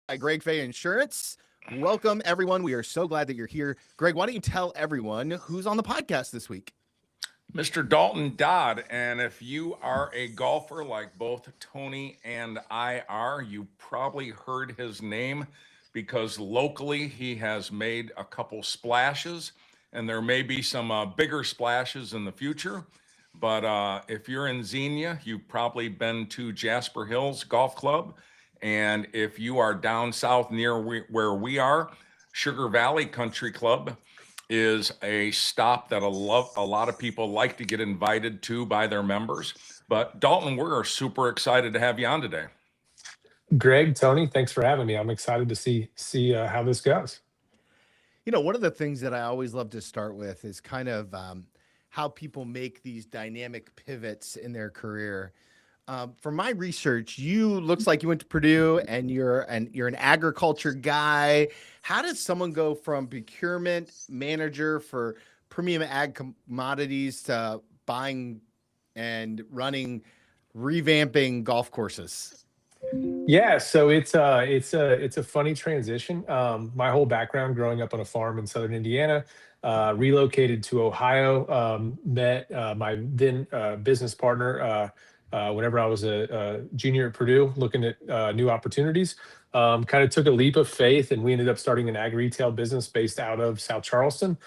by Greg Fay Insurance. Welcome, everyone. We are so glad that you're here. Greg, why don't you tell everyone who's on the podcast this week? Mr. Dalton Dodd. And if you are a golfer like both Tony and I are, you probably heard his name because locally he has made a couple splashes, and there may be some bigger splashes in the future. But if you're in Xenia, you've probably been to Jasper Hills Golf Club. And if you are down south near where we are, Sugar Valley Country Club is a stop that a lot of people like to get invited to by their members. But Dalton, we're super excited to have you on today. Greg, Tony, thanks for having me. I'm excited to see how this goes. You know, one of the things that I always love to start with is kind of how people make these dynamic pivots in their career. From my research, you looks like you went to Purdue and you're an agriculture guy. How does someone go from procurement manager for premium ag commodities to buying and running, revamping golf courses? Yeah, so it's a funny transition. My whole background growing up on a farm in southern Indiana, relocated to Ohio, met my then business partner whenever I was a junior at Purdue, looking at new opportunities. Kind of took a leap of faith, and we ended up starting an ag retail business based out of South Charleston,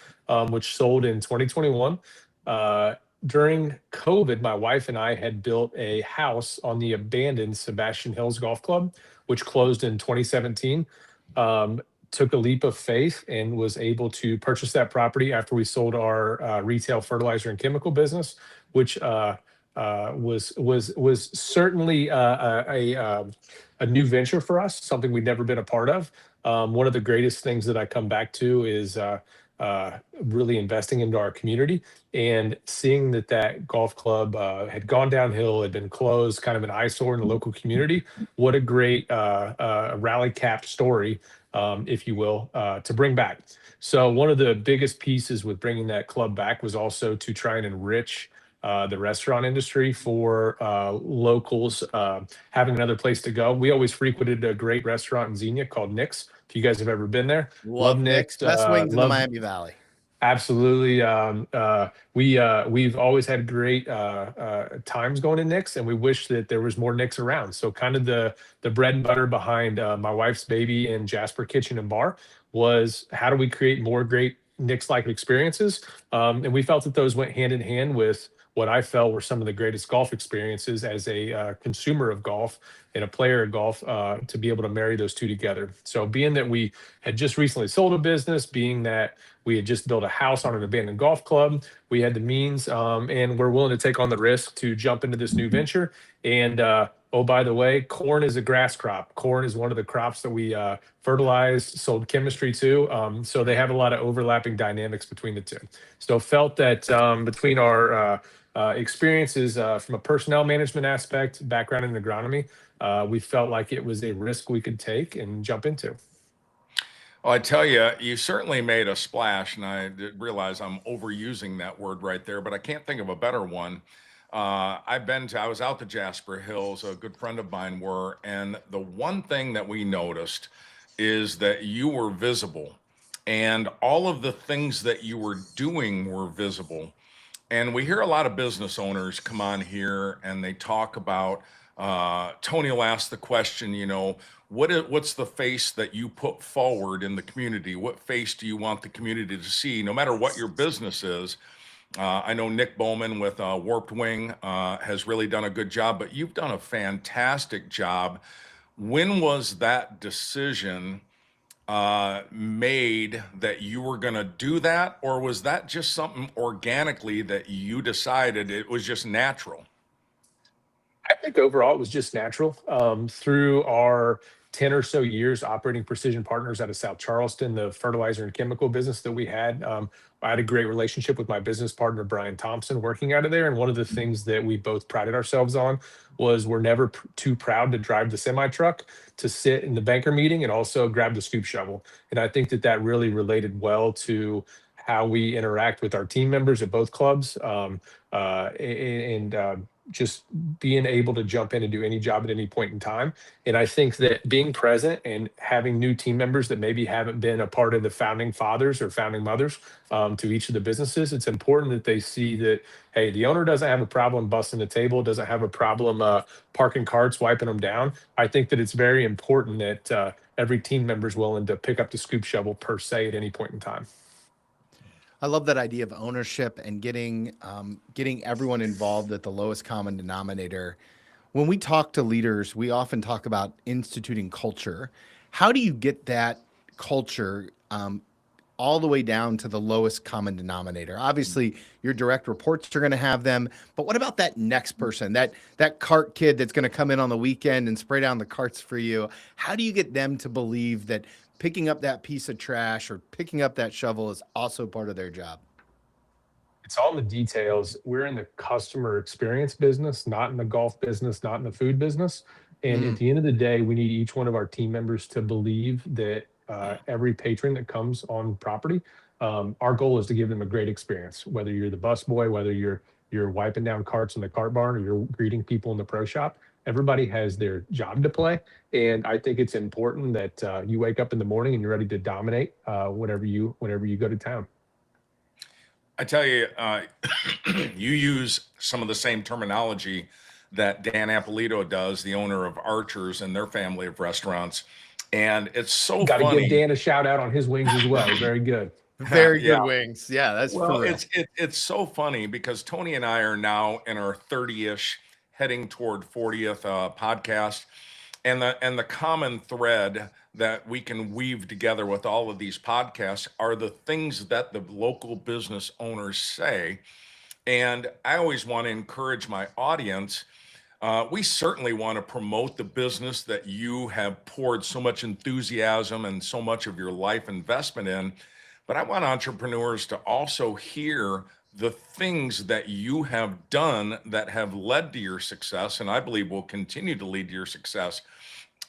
which sold in 2021. During COVID, my wife and I had built a house on the abandoned Sebastian Hills Golf Club, which closed in 2017. Took a leap of faith and was able to purchase that property after we sold our retail fertilizer and chemical business, which was certainly a new venture for us, something we'd never been a part of. One of the greatest things that I come back to is really investing into our community and seeing that golf club had gone downhill, had been closed, kind of an eyesore in the local community. What a great rally cap story, if you will, to bring back. So one of the biggest pieces with bringing that club back was also to try and enrich the restaurant industry for locals, having another place to go. We always frequented a great restaurant in Xenia called Nick's. If you guys have ever been there, Love Nick's. Best wings in the Miami Valley. Absolutely. We've always had great times going to Nick's, and we wish that there was more Nick's around. So kind of the bread and butter behind my wife's baby and Jasper Kitchen and Bar was how do we create more great Nick's-like experiences? And we felt that those went hand in hand with what I felt were some of the greatest golf experiences as a consumer of golf and a player of golf, to be able to marry those two together. So being that we had just recently sold a business, being that we had just built a house on an abandoned golf club, we had the means, and we're willing to take on the risk to jump into this new venture. And oh, by the way, corn is a grass crop. Corn is one of the crops that we fertilized, sold chemistry to. So they have a lot of overlapping dynamics between the two. So felt that between our experiences from a personnel management aspect, background in agronomy, we felt like it was a risk we could take and jump into. Well, I tell you, you certainly made a splash, and I did realize I'm overusing that word right there, but I can't think of a better one. I was out to Jasper Hills, a good friend of mine were, and the one thing that we noticed is that you were visible, and all of the things that you were doing were visible. And we hear a lot of business owners come on here and they talk about, Tony will ask the question, what's the face that you put forward in the community? What face do you want the community to see, no matter what your business is? I know Nick Bowman with Warped Wing has really done a good job, but you've done a fantastic job. When was that decision made that you were going to do that, or was that just something organically that you decided it was just natural? I think overall it was just natural. Through our 10 or so years operating Precision Partners out of South Charleston, the fertilizer and chemical business that we had, I had a great relationship with my business partner, Brian Thompson, working out of there. And one of the things that we both prided ourselves on was we're never too proud to drive the semi truck, to sit in the banker meeting and also grab the scoop shovel. And I think that really related well to how we interact with our team members at both clubs. And just being able to jump in and do any job at any point in time. And I think that being present and having new team members that maybe haven't been a part of the founding fathers or founding mothers to each of the businesses, it's important that they see that, hey, the owner doesn't have a problem busting the table, doesn't have a problem parking carts, wiping them down. I think that it's very important that every team member is willing to pick up the scoop shovel per se at any point in time. I love that idea of ownership and getting everyone involved at the lowest common denominator. When we talk to leaders, we often talk about instituting culture. How do you get that culture all the way down to the lowest common denominator? Obviously, your direct reports are going to have them, but what about that next person, that cart kid that's going to come in on the weekend and spray down the carts for you? How do you get them to believe that picking up that piece of trash or picking up that shovel is also part of their job? It's all in the details. We're in the customer experience business, not in the golf business, not in the food business. And at the end of the day, we need each one of our team members to believe that every patron that comes on property, our goal is to give them a great experience. Whether you're the bus boy, whether you're wiping down carts in the cart barn, or you're greeting people in the pro shop, everybody has their job to play. And I think it's important that you wake up in the morning and you're ready to dominate whenever you go to town. I tell you, you use some of the same terminology that Dan Appolito does, the owner of Archer's and their family of restaurants. And it's so Got to funny. give Dan a shout out on his wings as well. Very good. Very good Yeah. wings. Yeah, that's Well, for real. it's so funny because Tony and I are now in our 30-ish, heading toward 40th podcast. And the common thread that we can weave together with all of these podcasts are the things that the local business owners say. And I always want to encourage my audience. We certainly want to promote the business that you have poured so much enthusiasm and so much of your life investment in. But I want entrepreneurs to also hear the things that you have done that have led to your success, and I believe will continue to lead to your success.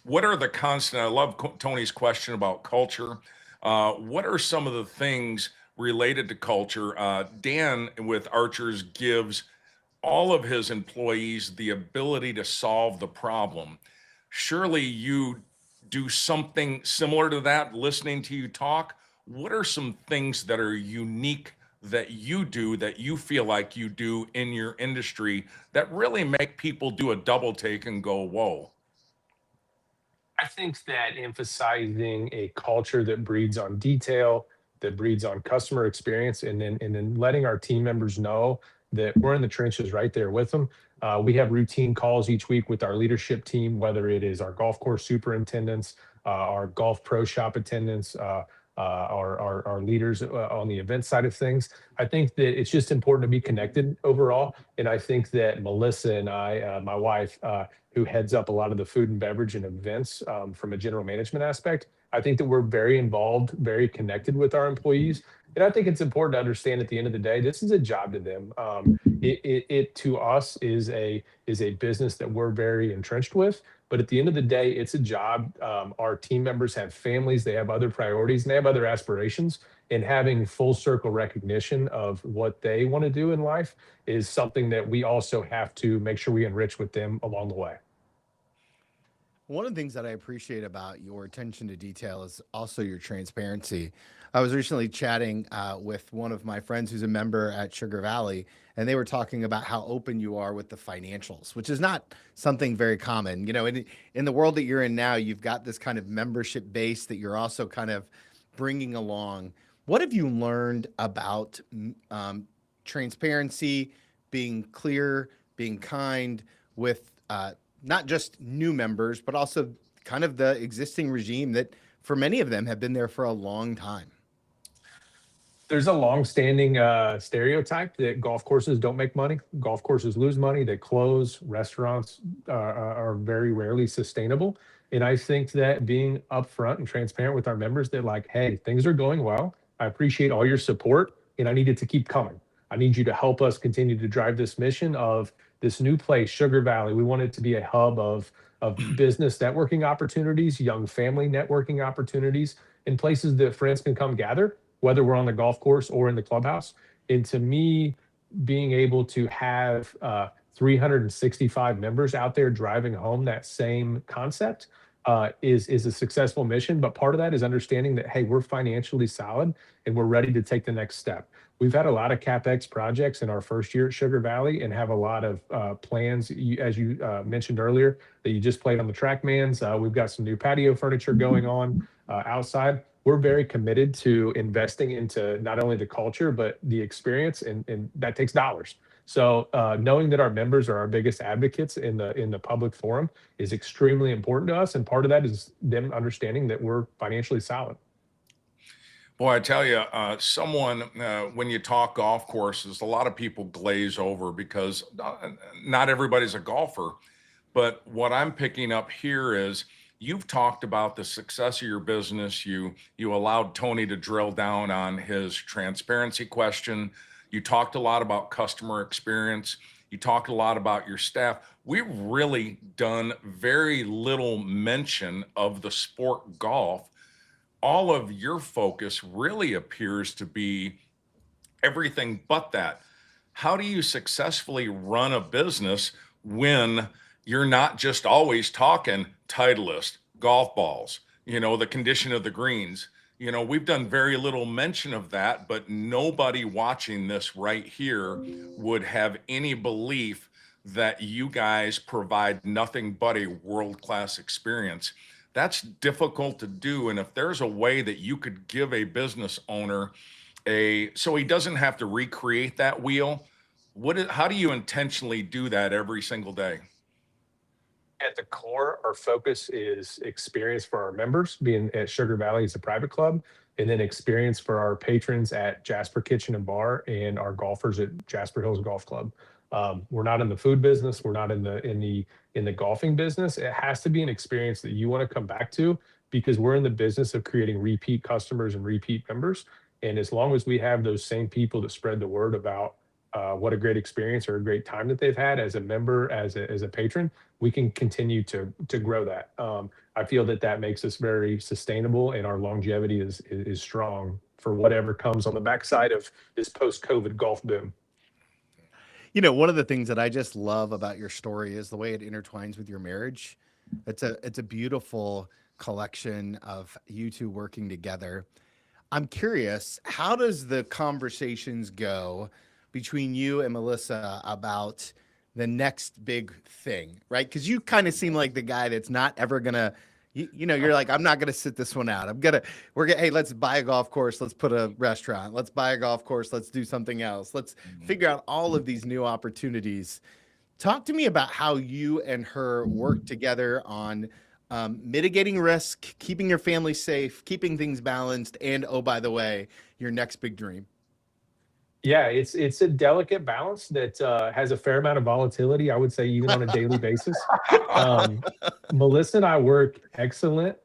What are the constant? I love Tony's question about culture. What are some of the things related to culture? Dan with Archers gives all of his employees the ability to solve the problem. Surely you do something similar to that, listening to you talk. What are some things that are unique that you do, that you feel like you do in your industry, that really make people do a double take and go, whoa? I think that emphasizing a culture that breeds on detail, that breeds on customer experience, and then letting our team members know that we're in the trenches right there with them. We have routine calls each week with our leadership team, whether it is our golf course superintendents, our golf pro shop attendants, our leaders on the event side of things. I think that it's just important to be connected overall. And I think that Melissa and I, my wife, who heads up a lot of the food and beverage and events from a general management aspect, I think that we're very involved, very connected with our employees. And I think it's important to understand at the end of the day, this is a job to them. It to us is a business that we're very entrenched with. But at the end of the day, it's a job. Our team members have families, they have other priorities, and they have other aspirations. And having full circle recognition of what they want to do in life is something that we also have to make sure we enrich with them along the way. One of the things that I appreciate about your attention to detail is also your transparency. I was recently chatting with one of my friends who's a member at Sugar Valley, and they were talking about how open you are with the financials, which is not something very common. You know, in the world that you're in now, you've got this kind of membership base that you're also kind of bringing along. What have you learned about transparency, being clear, being kind with not just new members, but also kind of the existing regime that for many of them have been there for a long time? There's a long-standing stereotype that golf courses don't make money. Golf courses lose money, they close. Restaurants are very rarely sustainable. And I think that being upfront and transparent with our members, they're like, hey, things are going well. I appreciate all your support, and I need it to keep coming. I need you to help us continue to drive this mission of this new place, Sugar Valley. We want it to be a hub of business networking opportunities, young family networking opportunities, and places that friends can come gather, whether we're on the golf course or in the clubhouse. And to me, being able to have 365 members out there driving home that same concept is a successful mission. But part of that is understanding that, hey, we're financially solid and we're ready to take the next step. We've had a lot of CapEx projects in our first year at Sugar Valley and have a lot of plans, as you mentioned earlier, that you just played on the TrackMans. We've got some new patio furniture going on outside. We're very committed to investing into not only the culture, but the experience, and that takes dollars. So knowing that our members are our biggest advocates in the public forum is extremely important to us. And part of that is them understanding that we're financially solid. Boy, I tell you, when you talk golf courses, a lot of people glaze over because not everybody's a golfer. But what I'm picking up here is you've talked about the success of your business. You allowed Tony to drill down on his transparency question. You talked a lot about customer experience. You talked a lot about your staff. We've really done very little mention of the sport golf. All of your focus really appears to be everything but that. How do you successfully run a business when you're not just always talking Titleist, golf balls, the condition of the greens? We've done very little mention of that, but nobody watching this right here would have any belief that you guys provide nothing but a world-class experience. That's difficult to do. And if there's a way that you could give a business owner so he doesn't have to recreate that wheel, how do you intentionally do that every single day? At the core, our focus is experience for our members, being at Sugar Valley as a private club, and then experience for our patrons at Jasper Kitchen and Bar and our golfers at Jasper Hills Golf Club. We're not in the food business. We're not in the golfing business. It has to be an experience that you want to come back to, because we're in the business of creating repeat customers and repeat members. And as long as we have those same people that spread the word about what a great experience or a great time that they've had as a member, as a patron, we can continue to grow that. I feel that makes us very sustainable, and our longevity is strong for whatever comes on the backside of this post-COVID golf boom. One of the things that I just love about your story is the way it intertwines with your marriage. It's a beautiful collection of you two working together. I'm curious, how does the conversations go between you and Melissa about the next big thing, right? Because you kind of seem like the guy that's not ever gonna, you're like, I'm not gonna sit this one out. Hey, let's buy a golf course. Let's put a restaurant. Let's buy a golf course. Let's do something else. Let's figure out all of these new opportunities. Talk to me about how you and her work together on mitigating risk, keeping your family safe, keeping things balanced, and oh, by the way, your next big dream. Yeah, it's a delicate balance that has a fair amount of volatility, I would say, even on a daily basis. Melissa and I work excellent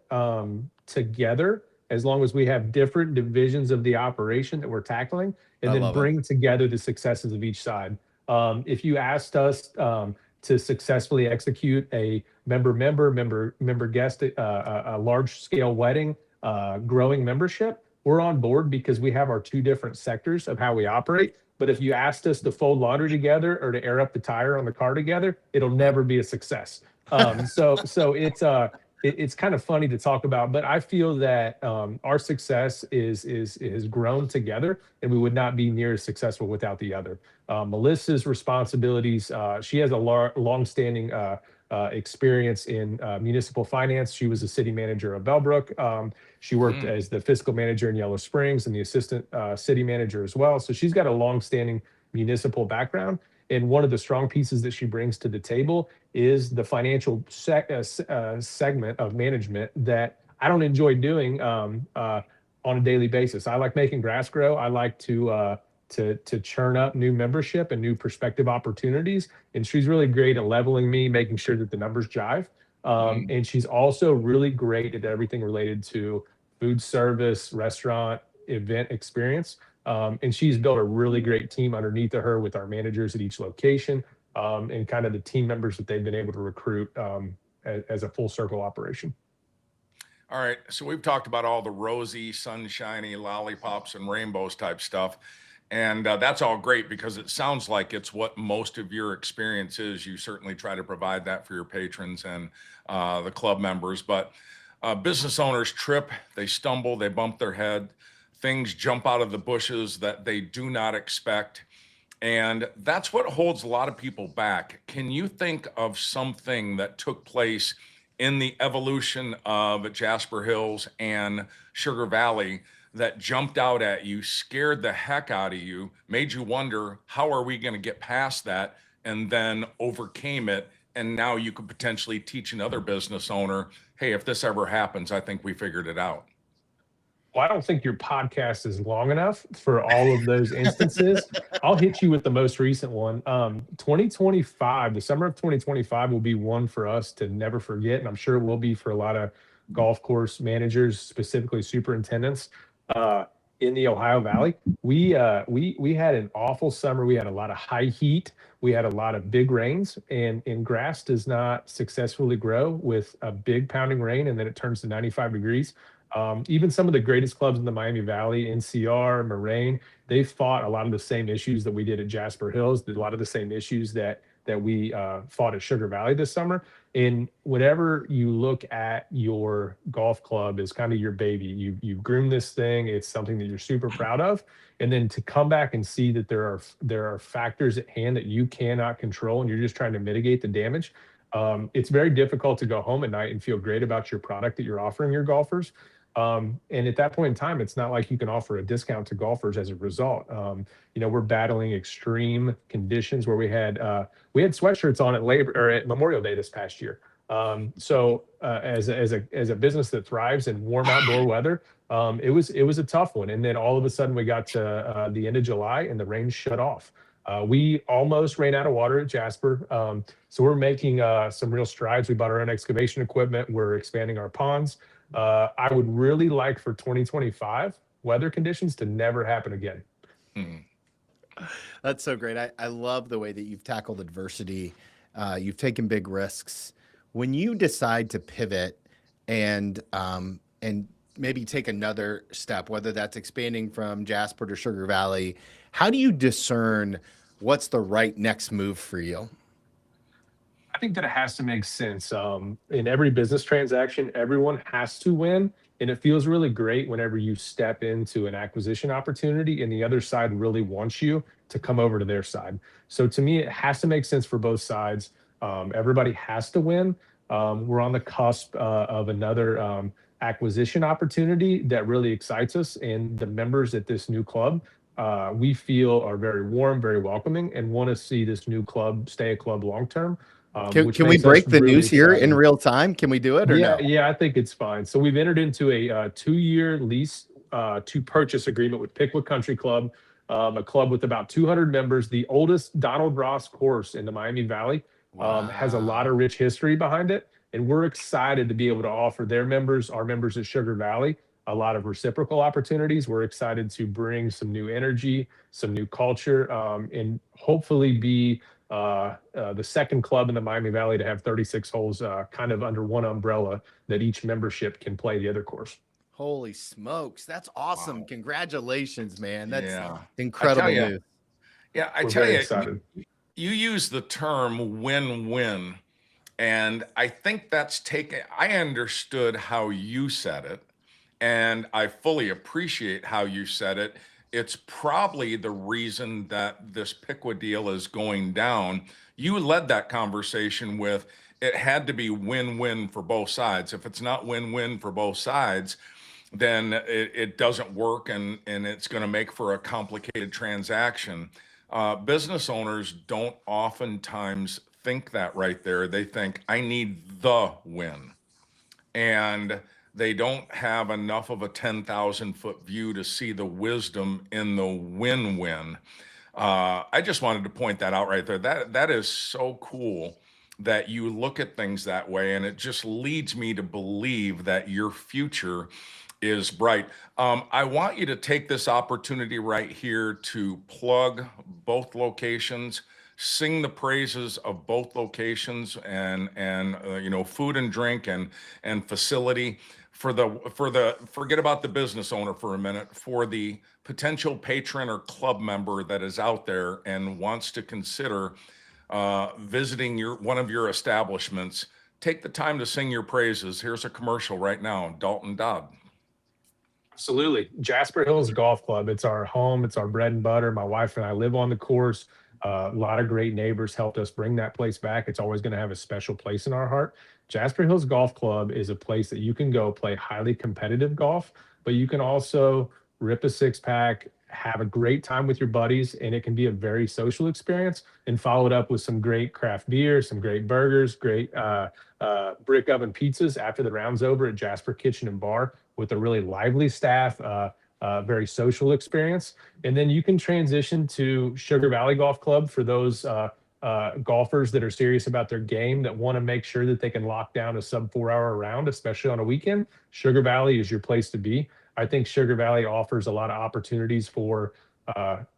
together, as long as we have different divisions of the operation that we're tackling, and then bring together the successes of each side. If you asked us to successfully execute a member guest, a large scale wedding, growing membership, we're on board, because we have our two different sectors of how we operate. But if you asked us to fold laundry together or to air up the tire on the car together, it'll never be a success. So it's kind of funny to talk about, but I feel that our success has grown together, and we would not be near as successful without the other. Melissa's responsibilities, she has a longstanding experience in municipal finance. She was the city manager of Bellbrook. She worked as the fiscal manager in Yellow Springs and the assistant city manager as well. So she's got a longstanding municipal background. And one of the strong pieces that she brings to the table is the financial segment of management that I don't enjoy doing on a daily basis. I like making grass grow. I like to churn up new membership and new prospective opportunities. And she's really great at leveling me, making sure that the numbers jive. And she's also really great at everything related to food service, restaurant, event experience. And she's built a really great team underneath of her with our managers at each location, and kind of the team members that they've been able to recruit as a full circle operation. All right. So we've talked about all the rosy, sunshiny lollipops and rainbows type stuff. And that's all great because it sounds like it's what most of your experience is. You certainly try to provide that for your patrons and the club members. But business owners trip, they stumble, they bump their head, things jump out of the bushes that they do not expect. And that's what holds a lot of people back. Can you think of something that took place in the evolution of Jasper Hills and Sugar Valley that jumped out at you, scared the heck out of you, made you wonder, how are we going to get past that? And then overcame it. And now you could potentially teach another business owner, hey, if this ever happens, I think we figured it out. Well, I don't think your podcast is long enough for all of those instances. I'll hit you with the most recent one. 2025, the summer of 2025 will be one for us to never forget. And I'm sure it will be for a lot of golf course managers, specifically superintendents in the Ohio Valley. We had an awful summer. We had a lot of high heat. We had a lot of big rains, and grass does not successfully grow with a big pounding rain and then it turns to 95 degrees. Even some of the greatest clubs in the Miami Valley, NCR, Moraine, they fought a lot of the same issues that we did at Jasper Hills, a lot of the same issues that we fought at Sugar Valley this summer. And whenever you look at your golf club as kind of your baby, you've groomed this thing, it's something that you're super proud of. And then to come back and see that there are factors at hand that you cannot control and you're just trying to mitigate the damage. It's very difficult to go home at night and feel great about your product that you're offering your golfers. And at that point in time, it's not like you can offer a discount to golfers as a result. We're battling extreme conditions where we had sweatshirts on at Memorial Day this past year. As a business that thrives in warm outdoor weather, it was a tough one. And then all of a sudden we got to the end of July and the rain shut off. We almost ran out of water at Jasper. So we're making some real strides. We bought our own excavation equipment. We're expanding our ponds. I would really like for 2025 weather conditions to never happen again. That's so great. I love the way that you've tackled adversity. You've taken big risks. When you decide to pivot and maybe take another step, whether that's expanding from Jasper to Sugar Valley, how do you discern what's the right next move for you? I think that it has to make sense. In every business transaction, everyone has to win. And it feels really great whenever you step into an acquisition opportunity and the other side really wants you to come over to their side. So to me, it has to make sense for both sides. Everybody has to win. We're on the cusp of another acquisition opportunity that really excites us. And the members at this new club, we feel are very warm, very welcoming, and want to see this new club stay a club long term. Can we break the news here in real time? Can we do it or no? Yeah, I think it's fine. So we've entered into a 2-year lease to purchase agreement with Pickwick Country Club, a club with about 200 members, the oldest Donald Ross course in the Miami Valley. Has a lot of rich history behind it. And we're excited to be able to offer their members, our members at Sugar Valley, a lot of reciprocal opportunities. We're excited to bring some new energy, some new culture, and hopefully be the second club in the Miami Valley to have 36 holes kind of under one umbrella that each membership can play the other course. Holy smokes. That's awesome. Wow. Congratulations, man. That's incredible news. Yeah, I tell you, you use the term win-win. And I think I understood how you said it, and I fully appreciate how you said it. It's probably the reason that this Pickwick deal is going down. You led that conversation with it had to be win-win for both sides. If it's not win-win for both sides, then it doesn't work, and it's going to make for a complicated transaction. Business owners don't oftentimes think that right there. They think, I need the win. And they don't have enough of a 10,000-foot view to see the wisdom in the win-win. I just wanted to point that out right there. That is so cool that you look at things that way, and it just leads me to believe that your future is bright. I want you to take this opportunity right here to plug both locations, sing the praises of both locations and food and drink and facility. forget about the business owner for a minute, for the potential patron or club member that is out there and wants to consider visiting one of your establishments, take the time to sing your praises. Here's a commercial right now. Dalton Dodd. Absolutely. Jasper Hills Golf Club. It's our home. It's our bread and butter. My wife and I live on the course. A lot of great neighbors helped us bring that place back. It's always going to have a special place in our heart. Jasper Hills Golf Club is a place that you can go play highly competitive golf, but you can also rip a six pack, have a great time with your buddies, and it can be a very social experience. And follow it up with some great craft beer, some great burgers, great brick oven pizzas after the round's over at Jasper Kitchen and Bar with a really lively staff, very social experience. And then you can transition to Sugar Valley Golf Club for those golfers that are serious about their game, that want to make sure that they can lock down a sub 4 hour round, especially on a weekend. Sugar Valley is your place to be. I think Sugar Valley offers a lot of opportunities for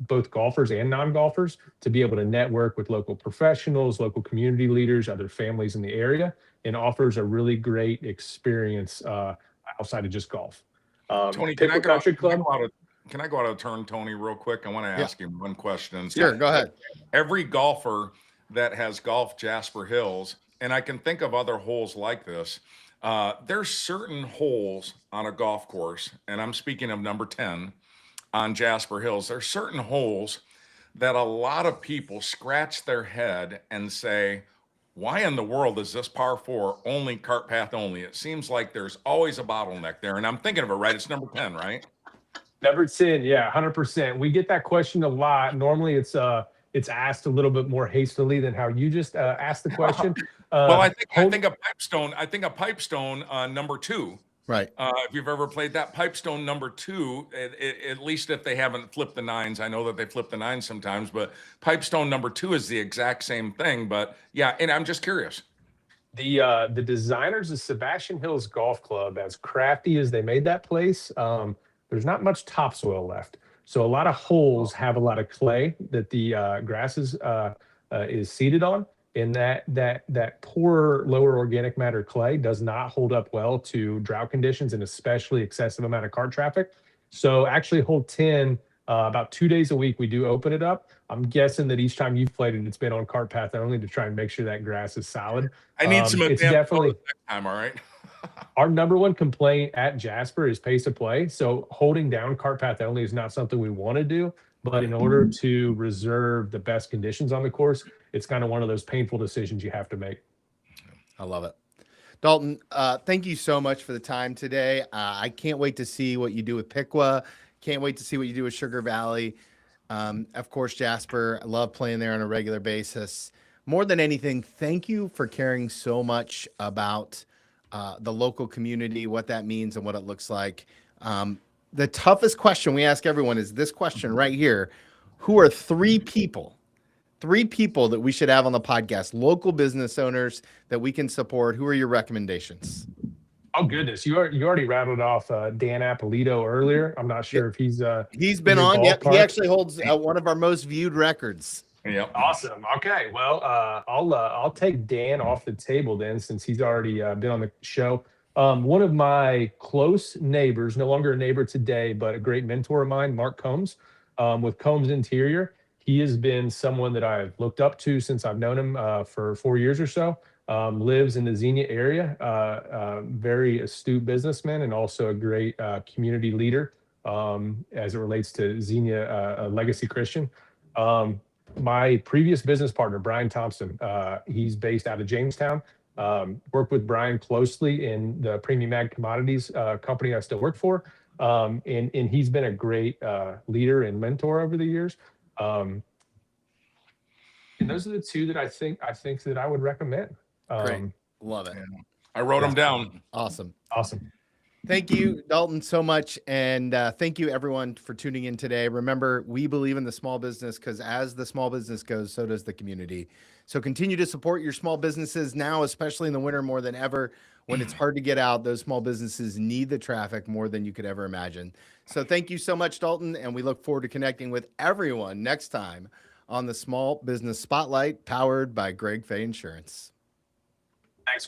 both golfers and non-golfers to be able to network with local professionals, local community leaders, other families in the area, and offers a really great experience outside of just golf. Tony, Pickle Country Club. Can I go out of turn, Tony, real quick? I want to ask you one question. Sure, go ahead. Every golfer that has golfed Jasper Hills, and I can think of other holes like this, there's certain holes on a golf course, and I'm speaking of number 10 on Jasper Hills. There's certain holes that a lot of people scratch their head and say, why in the world is this par 4 only cart path only? It seems like there's always a bottleneck there. And I'm thinking of it, right? It's number 10, right? Number 10, yeah, 100%. We get that question a lot. Normally it's asked a little bit more hastily than how you just asked the question. Well, I think a pipestone number 2. Right. If you've ever played that pipestone number 2, at least if they haven't flipped the nines, I know that they flip the nines sometimes, but pipestone number 2 is the exact same thing. But yeah, and I'm just curious. The designers of Sebastian Hills Golf Club, as crafty as they made that place, there's not much topsoil left. So a lot of holes have a lot of clay that the grass is seeded on. And that poor lower organic matter clay does not hold up well to drought conditions and especially excessive amount of cart traffic. So actually hole 10, about 2 days a week, we do open it up. I'm guessing that each time you've played it, it's been on cart path only to try and make sure that grass is solid. I need some it's definitely next time, all right? our number one complaint at Jasper is pace of play. So holding down cart path only is not something we want to do. But in order to reserve the best conditions on the course, it's kind of one of those painful decisions you have to make. I love it. Dalton, thank you so much for the time today. I can't wait to see what you do with Piqua. Can't wait to see what you do with Sugar Valley. Of course, Jasper, I love playing there on a regular basis. More than anything, thank you for caring so much about the local community, what that means and what it looks like. The toughest question we ask everyone is this question right here. Who are three people that we should have on the podcast, local business owners that we can support? Who are your recommendations? Oh, goodness. You already rattled off Dan Appolito earlier. I'm not sure if he's been on. Yep. He actually holds one of our most viewed records. Yep. Awesome. Okay. Well, I'll take Dan off the table then, since he's already been on the show. One of my close neighbors, no longer a neighbor today, but a great mentor of mine, Mark Combs, with Combs Interior. He has been someone that I've looked up to since I've known him for 4 years or so. Lives in the Xenia area, very astute businessman and also a great community leader as it relates to Xenia Legacy Christian. My previous business partner, Brian Thompson, he's based out of Jamestown. Worked with Brian closely in the Premium Ag Commodities company I still work for. And he's been a great leader and mentor over the years. And those are the two that I think that I would recommend. Great. Love it. I wrote them down. Awesome. Thank you, Dalton, so much. And thank you, everyone, for tuning in today. Remember, we believe in the small business because as the small business goes, so does the community. So continue to support your small businesses now, especially in the winter more than ever. When it's hard to get out, those small businesses need the traffic more than you could ever imagine. So thank you so much, Dalton. And we look forward to connecting with everyone next time on the Small Business Spotlight, powered by Greg Fay Insurance. Thanks, Greg.